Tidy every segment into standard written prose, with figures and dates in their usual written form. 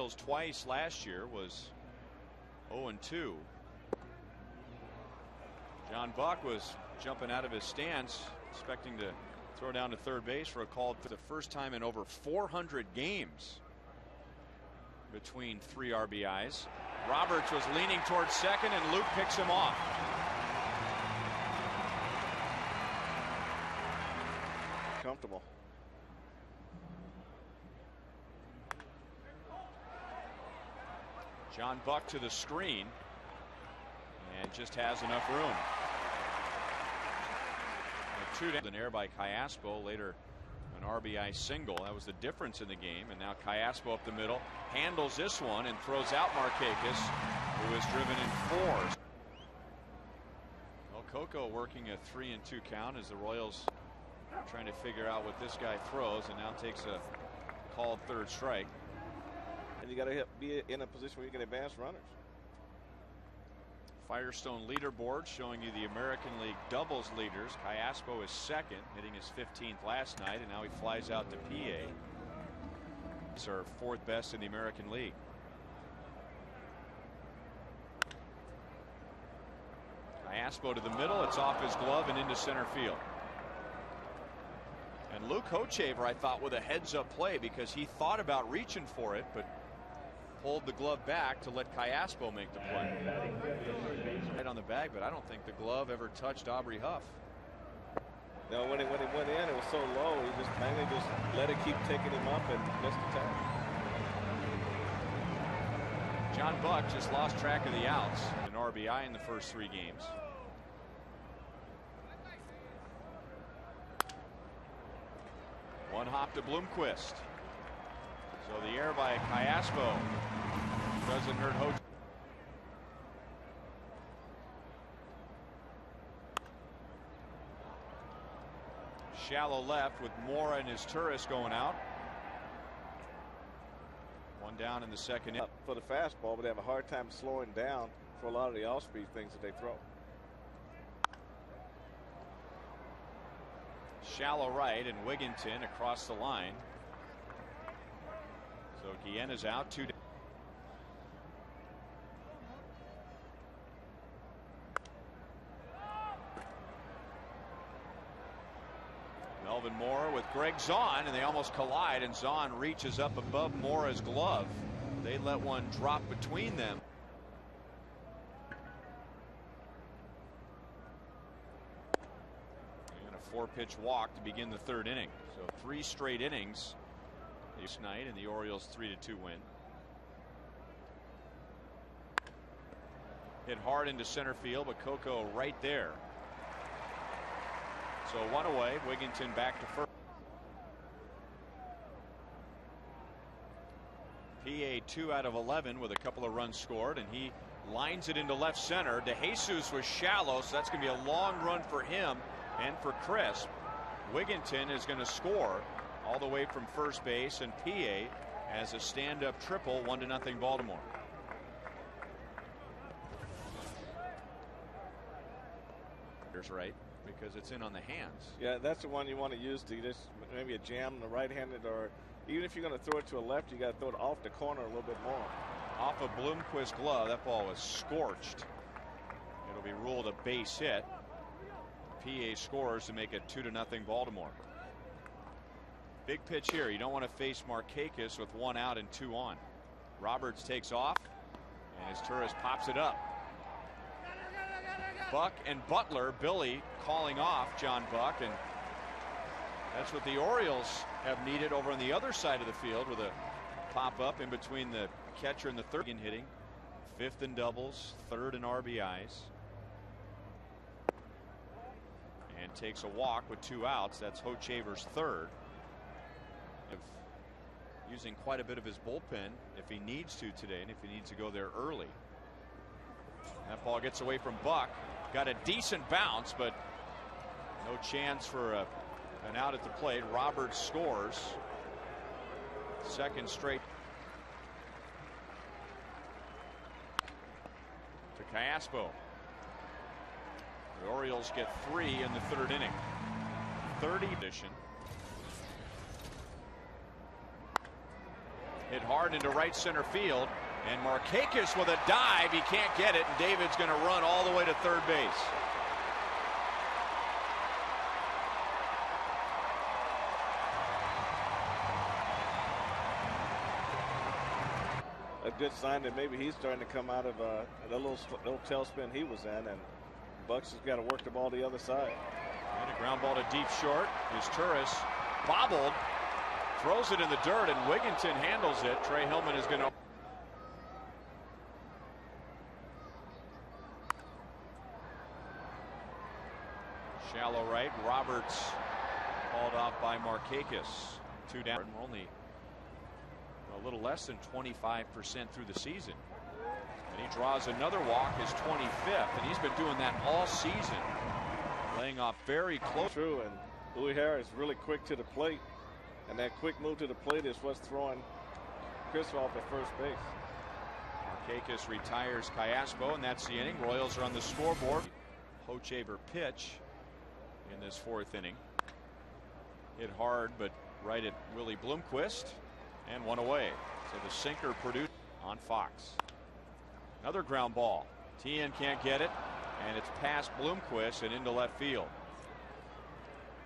Royals twice last year, was 0-2. John Buck was jumping out of his stance, expecting to throw down to third base for a call for the first time in over 400 games between 3 RBIs. Roberts was leaning towards second, and Luke picks him off. Comfortable. John Buck to the screen and just has enough room. Two down, an error by Cayaspo, later an RBI single. That was the difference in the game. And now Cayaspo up the middle handles this one and throws out Markakis, who is driven in 4. Well, Coco working a 3-2 count as the Royals trying to figure out what this guy throws, and now takes a called third strike. And you got to be in a position where you can advance runners. Firestone leaderboard showing you the American League doubles leaders. Cayaspo is second, hitting his 15th last night, and now he flies out to PA. He's our 4th best in the American League. Cayaspo to the middle. It's off his glove and into center field. And Luke Hochevar, I thought, with a heads-up play, because he thought about reaching for it, but pulled the glove back to let Cayaspo make the play. Right on the bag, but I don't think the glove ever touched Aubrey Huff. No, when it went in, it was so low, he just mainly just let it keep taking him up and missed the tag. John Buck just lost track of the outs. An RBI in the first 3 games. One hop to Bloomquist. So the error by Cayaspo doesn't hurt Hochevar. Shallow left with Mora and his tourist going out. One down in the second. For the fastball, but they have a hard time slowing down for a lot of the off-speed things that they throw. Shallow right, and Wigginton across the line. So Guillen is out. 2 down. Melvin Mora with Greg Zahn, and they almost collide, and Zahn reaches up above Mora's glove. They let one drop between them. And a 4-pitch walk to begin the 3rd inning. So 3 straight innings this night in the Orioles 3-2 win. Hit hard into center field, but Coco right there. So 1 away. Wigginton back to first. PA 2 out of 11 with a couple of runs scored, and he lines it into left center. DeJesus was shallow, so that's going to be a long run for him and for Crisp. Wigginton is going to score all the way from first base, and PA has a stand-up triple, 1-0 Baltimore. Here's right, because it's in on the hands. Yeah, that's the one you want to use to just maybe a jam on the right-handed, or even if you're going to throw it to a left, you got to throw it off the corner a little bit more. Off of Bloomquist's glove, that ball was scorched. It'll be ruled a base hit. PA scores to make it 2-0 Baltimore. Big pitch here. You don't want to face Markakis with 1 out and 2 on. Roberts takes off, and his tourist pops it up. Buck and Butler, Billy calling off John Buck, and that's what the Orioles have needed over on the other side of the field, with a pop up in between the catcher and the third in hitting. 5th in doubles, 3rd in RBIs. And takes a walk with 2 outs. That's Hochevar's 3rd. Using quite a bit of his bullpen if he needs to today, and if he needs to go there early. That ball gets away from Buck. Got a decent bounce, but no chance for an out at the plate. Roberts scores. 2nd straight. To Cayaspo. The Orioles get 3 in the 3rd inning. 30 edition. Hit hard into right center field. And Markakis with a dive. He can't get it. And David's going to run all the way to third base. A good sign that maybe he's starting to come out of the little tailspin he was in, and Bucks has got to work the ball the other side. And a ground ball to deep short. His Turris bobbled, throws it in the dirt, and Wigginton handles it. Trey Hillman is going to. Shallow right. Roberts called off by Markakis. 2 down. We're only a little less than 25% through the season. And he draws another walk, his 25th, and he's been doing that all season. Laying off very close. True, and Louis Harris really quick to the plate, and that quick move to the plate is what's throwing Chris off at first base. Markakis retires Callaspo, and that's the inning. Royals are on the scoreboard. Hochevar pitch in this 4th inning. Hit hard, but right at Willie Bloomquist. And one away. So the sinker produced on Fox. Another ground ball. Tien can't get it. And it's past Bloomquist and into left field.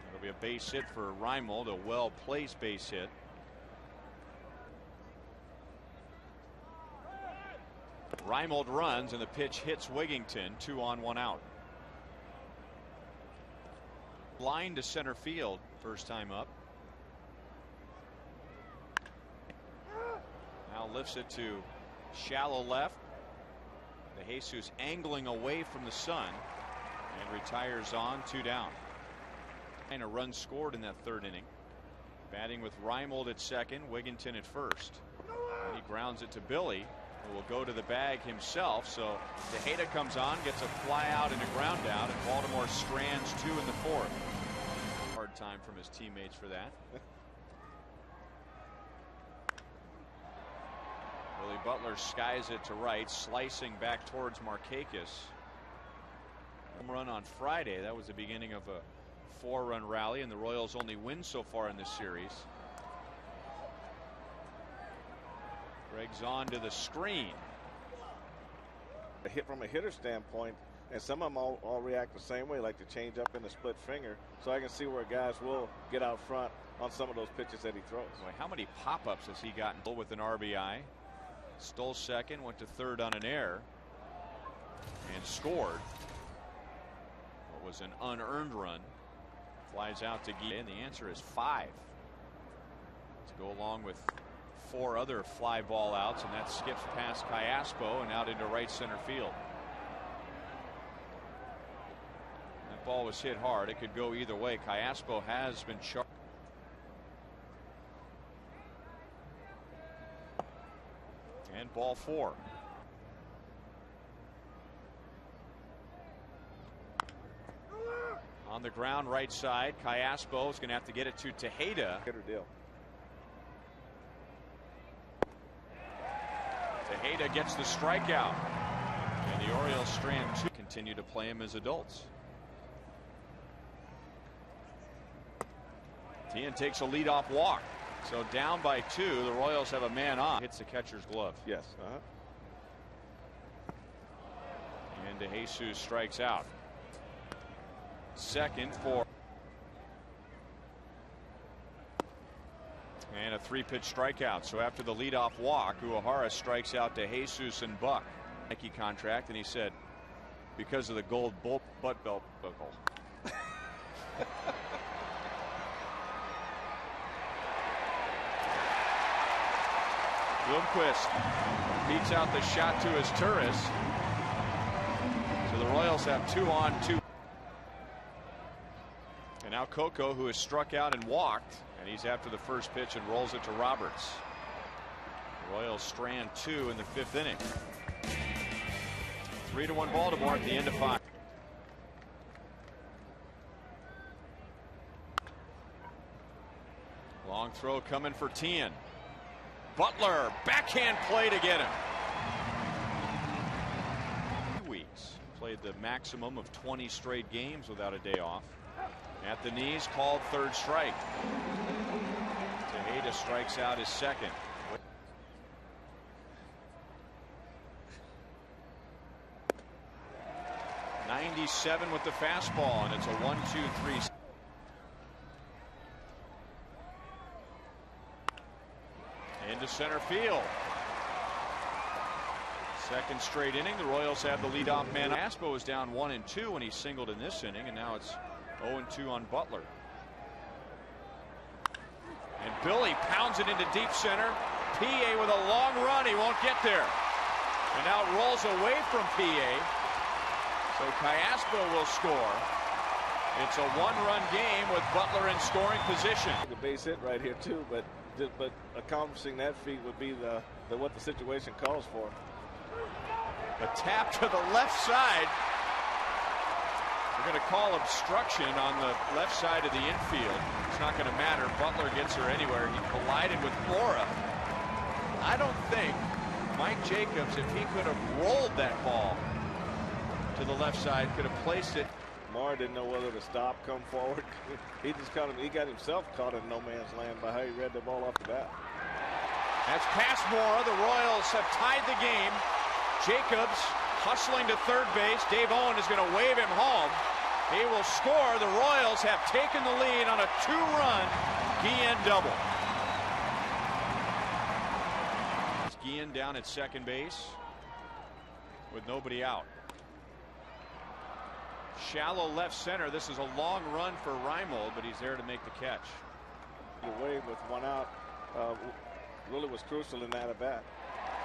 It'll be a base hit for Reimold. A well-placed base hit. Reimold runs and the pitch hits Wigginton. 2 on 1 out. Line to center field. First time up. Now lifts it to shallow left. De Jesus angling away from the sun and retires on. 2 down. And a run scored in that 3rd inning. Batting with Reimold at second, Wigginton at first. And he grounds it to Billy, who will go to the bag himself. So Tejeda comes on, gets a fly out and a ground out, and Baltimore strands 2 in the 4th. Hard time from his teammates for that. Billy Butler skies it to right, slicing back towards Markakis. Home run on Friday. That was the beginning of a 4-run rally, and the Royals only win so far in this series. Greg's on to the screen. A hit from a hitter standpoint, and some of them all react the same way, like the change up in the split finger. So I can see where guys will get out front on some of those pitches that he throws. Boy, how many pop-ups has he gotten with an RBI? Stole second, went to third on an error, and scored. What was an unearned run. Flies out to Guy, and the answer is 5. To go along with 4 other fly ball outs, and that skips past Callaspo and out into right center field. That ball was hit hard. It could go either way. Callaspo has been charged. And ball 4. On the ground right side, Callaspo is going to have to get it to Tejeda. Hitter deal. Tejeda gets the strikeout. And the Orioles strand 2. Continue to play him as adults. Tien takes a leadoff walk. So down by 2, the Royals have a man on. Hits the catcher's glove. Yes. And De Jesus strikes out. Second for. And a 3-pitch strikeout. So after the leadoff walk, Uehara strikes out De Jesus and Buck. Nike contract, and he said, because of the gold butt belt buckle. Bloomquist beats out the shot to his Turris. So the Royals have 2 on 2. And now Coco, who has struck out and walked, and he's after the first pitch and rolls it to Roberts. The Royals strand 2 in the 5th inning. 3-1 Baltimore at the end of 5. Long throw coming for Tien. Butler, backhand play to get him. 2 weeks. Played the maximum of 20 straight games without a day off. At the knees, called 3rd strike. Tejeda strikes out his second. 97 with the fastball, and it's a 1-2-3. Into center field. Second straight inning. The Royals have the leadoff man. Aspo was down 1-2 when he singled in this inning, and now it's 0-2 on Butler. And Billy pounds it into deep center. PA with a long run. He won't get there. And now it rolls away from PA. So Caspo will score. It's a one-run game with Butler in scoring position. The base hit right here too, but accomplishing that feat would be what the situation calls for. A tap to the left side. We're going to call obstruction on the left side of the infield. It's not going to matter. Butler gets her anywhere. He collided with Flora. I don't think Mike Jacobs, if he could have rolled that ball to the left side, could have placed it. Moore didn't know whether to stop, come forward. He got himself caught in no man's land by how he read the ball off the bat. That's past Moore. The Royals have tied the game. Jacobs hustling to third base. Dave Owen is going to wave him home. He will score. The Royals have taken the lead on a two-run Guillen double. Guillen down at second base with nobody out. Shallow left center. This is a long run for Reimold, but he's there to make the catch. The wave with one out really was crucial in that at bat.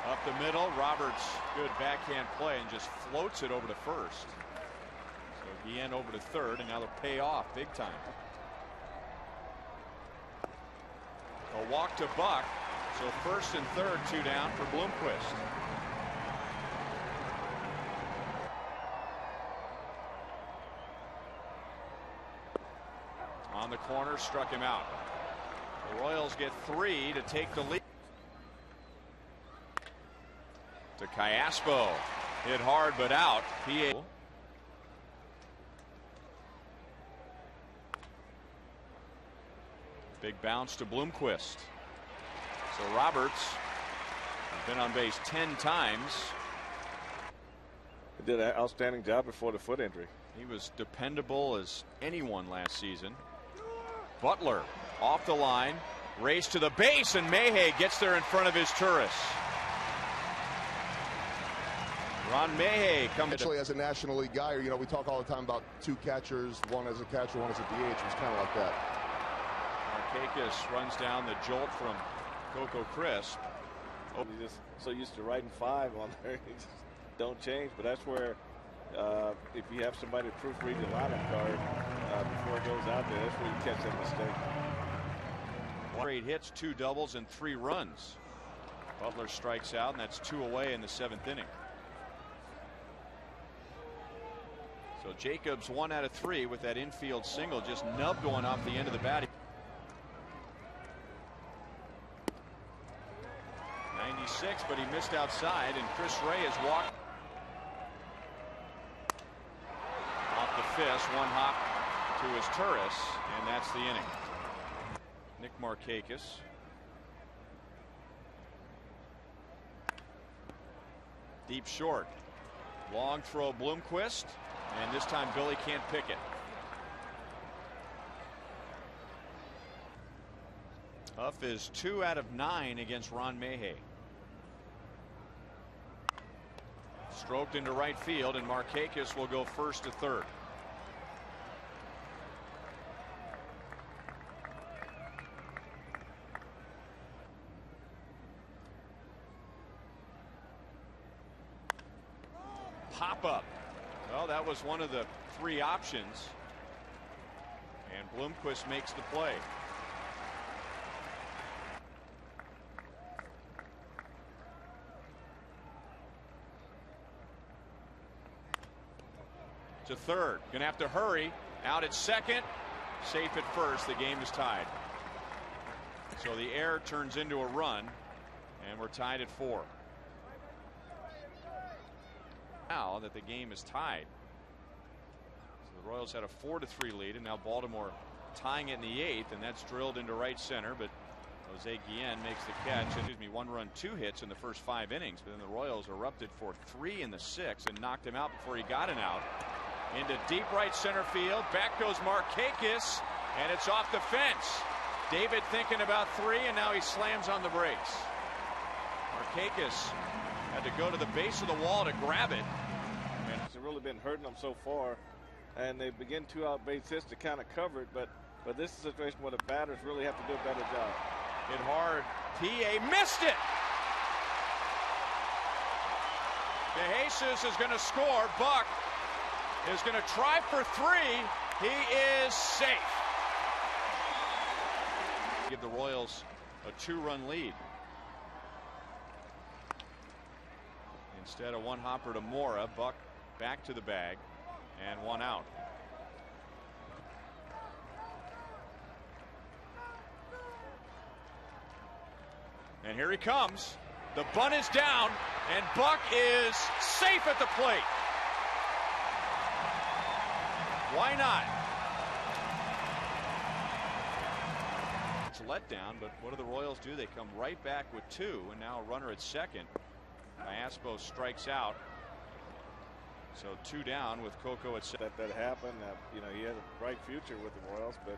Up the middle, Roberts, good backhand play, and just floats it over to first. So Guillen over to third, and now they'll pay off big time. A walk to Buck, so first and third, two down for Bloomquist. On the corner, struck him out. The Royals get three to take the lead. To Caspo, hit hard but out. PA. Big bounce to Bloomquist. So Roberts has been on base 10 times. He did an outstanding job before the foot injury. He was dependable as anyone last season. Butler off the line, race to the base, and Mayhay gets there in front of his Turris. Ron Mayhay comes. Actually, as a National League guy, you know, we talk all the time about two catchers, one as a catcher, one as a DH. It was kind of like that. Markakis runs down the jolt from Coco Crisp. Oh. You're just so used to writing 5 on there, you just don't change. But that's where, if you have somebody proofread the lineup card before it goes out there, that's where you catch that mistake. 8 hits, 2 doubles, and 3 runs. Butler strikes out, and that's 2 away in the 7th inning. So Jacobs 1 out of 3 with that infield single, just nubbed one off the end of the bat. 96, but he missed outside, and Chris Ray has walked off the fist, 1 hop to his Turris, and that's the inning. Nick Markakis. Deep short. Long throw Bloomquist, and this time Billy can't pick it. Huff is 2 out of 9 against Ron Mayhay. Stroked into right field, and Markakis will go first to third. Pop up. Well, that was one of the 3 options, and Bloomquist makes the play. To third, gonna have to hurry. Out at second, safe at first. The game is tied. So the error turns into a run, and we're tied at 4. Now that the game is tied. So the Royals had a 4-3 lead, and now Baltimore tying it in the 8th, and that's drilled into right center, but Jose Guillen makes the catch. Excuse me, 1 run, 2 hits in the first 5 innings, but then the Royals erupted for 3 in the 6th and knocked him out before he got an out. into deep right center field. Back goes Markakis, and it's off the fence. David thinking about 3, and now he slams on the brakes. Markakis had to go to the base of the wall to grab it. And it's really been hurting them so far, and they begin 2 out base hits to kind of cover it, but this is a situation where the batters really have to do a better job. Hit hard. PA missed it. DeJesus is going to score. Buck is going to try for 3. He is safe. Give the Royals a 2-run lead. Instead of 1 hopper to Mora, Buck back to the bag and 1 out. And here he comes. The bunt is down, and Buck is safe at the plate. Why not? It's a letdown, but what do the Royals do? They come right back with 2, and now a runner at second. Iaspo strikes out. So 2 down with Coco at second. That happened. You know, he had a bright future with the Royals, but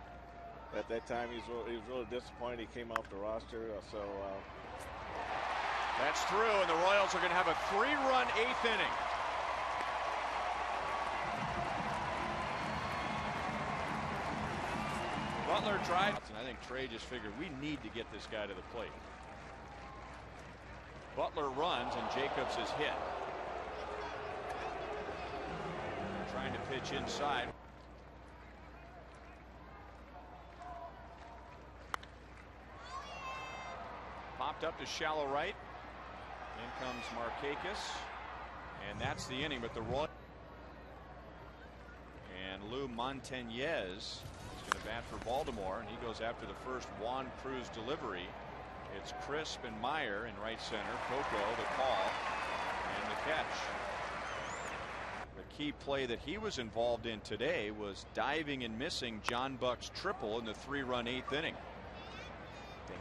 at that time he was really disappointed. He came off the roster. That's through, and the Royals are going to have a 3-run 8th inning. Butler tried, and I think Trey just figured we need to get this guy to the plate. Butler runs, and Jacobs is hit. Trying to pitch inside. Popped up to shallow right. In comes Markakis, and that's the inning. But the Royals and Lou Montañez is going to bat for Baltimore, and he goes after the first Juan Cruz delivery. It's Crisp and Meyer in right center. Coco the call and the catch. The key play that he was involved in today was diving and missing John Buck's triple in the 3-run 8th inning.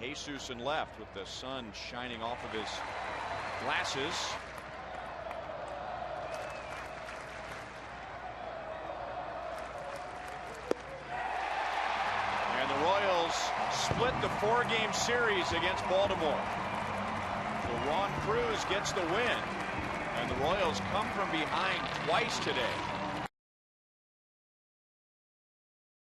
DeJesus in left with the sun shining off of his glasses. And the Royals split the 4-game series against Baltimore. So Juan Cruz gets the win, and the Royals come from behind twice today.